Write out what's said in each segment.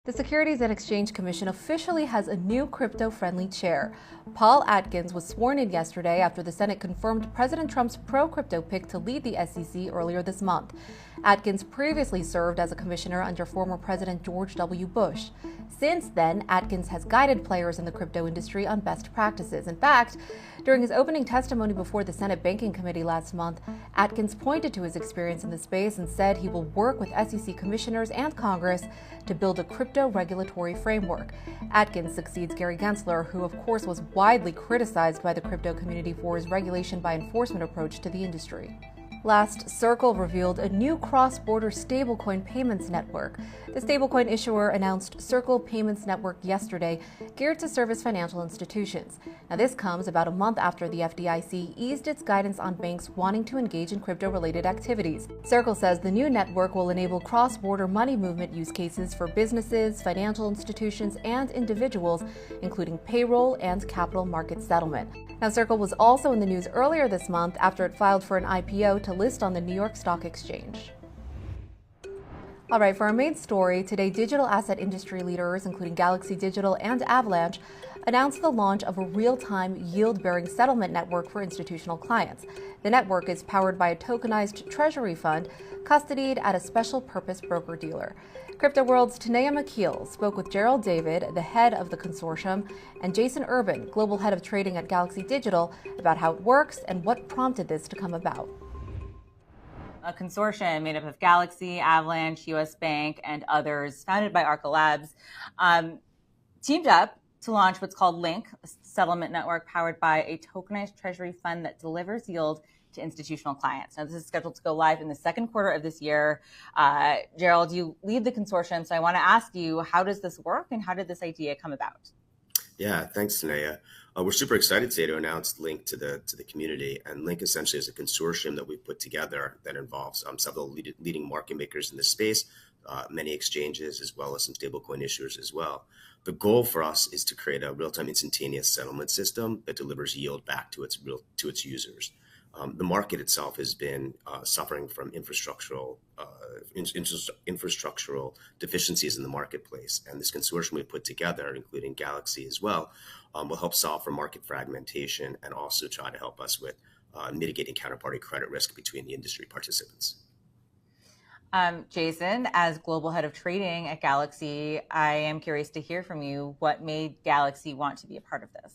The Securities and Exchange Commission officially has a new crypto-friendly chair. Paul Atkins was sworn in yesterday after the Senate confirmed President Trump's pro-crypto pick to lead the SEC earlier this month. Atkins previously served as a commissioner under former President George W. Bush. Since then, Atkins has guided players in the crypto industry on best practices. In fact, during his opening testimony before the Senate Banking Committee last month, Atkins pointed to his experience in the space and said he will work with SEC commissioners and Congress to build a crypto regulatory framework. Atkins succeeds Gary Gensler, who of course was widely criticized by the crypto community for his regulation by enforcement approach to the industry. Last, Circle revealed a new cross-border stablecoin payments network. The stablecoin issuer announced Circle Payments Network yesterday, geared to service financial institutions. Now, this comes about a month after the FDIC eased its guidance on banks wanting to engage in crypto-related activities. Circle says the new network will enable cross-border money movement use cases for businesses, financial institutions, and individuals, including payroll and capital market settlement. Now, Circle was also in the news earlier this month after it filed for an IPO to list on the New York Stock Exchange. All right, for our main story, today digital asset industry leaders, including Galaxy Digital and Avalanche, announced the launch of a real-time yield-bearing settlement network for institutional clients. The network is powered by a tokenized treasury fund custodied at a special-purpose broker-dealer. Crypto World's Tanea McKeel spoke with Gerald David, the head of the consortium, and Jason Urban, global head of trading at Galaxy Digital, about how it works and what prompted this to come about. A consortium made up of Galaxy, Avalanche, US Bank, and others, founded by Arca Labs, teamed up to launch what's called Lynq, a settlement network powered by a tokenized treasury fund that delivers yield to institutional clients. Now, this is scheduled to go live in the second quarter of this year. Gerald, you lead the consortium, so I want to ask you, how does this work and how did this idea come about? Yeah, thanks, Tanea. We're super excited today to announce Lynq to the community. And Lynq essentially is a consortium that we've put together that involves several leading market makers in this space, many exchanges, as well as some stablecoin issuers as well. The goal for us is to create a real-time instantaneous settlement system that delivers yield back to its users. The market itself has been suffering from infrastructural deficiencies in the marketplace. And this consortium we put together, including Galaxy as well, will help solve for market fragmentation and also try to help us with mitigating counterparty credit risk between the industry participants. Jason, as global head of trading at Galaxy, I am curious to hear from you. What made Galaxy want to be a part of this?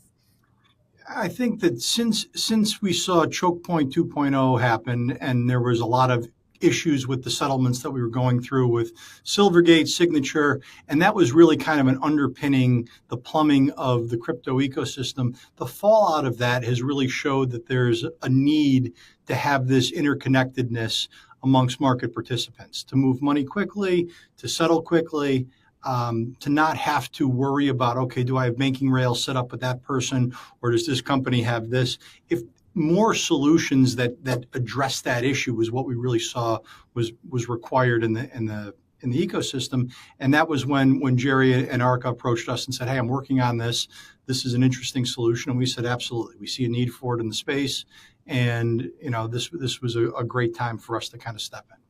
I think that since we saw Choke Point 2.0 happen and there was a lot of issues with the settlements that we were going through with Silvergate, Signature, and that was really kind of an underpinning the plumbing of the crypto ecosystem. The fallout of that has really showed that there's a need to have this interconnectedness amongst market participants, to move money quickly, to settle quickly, to not have to worry about, okay, do I have banking rails set up with that person, or does this company have this? If more solutions that address that issue was what we really saw was required in the ecosystem, and that was when Jerry and Arca approached us and said, "Hey, I'm working on this. This is an interesting solution," and we said, "Absolutely, we see a need for it in the space." And this was a great time for us to kind of step in.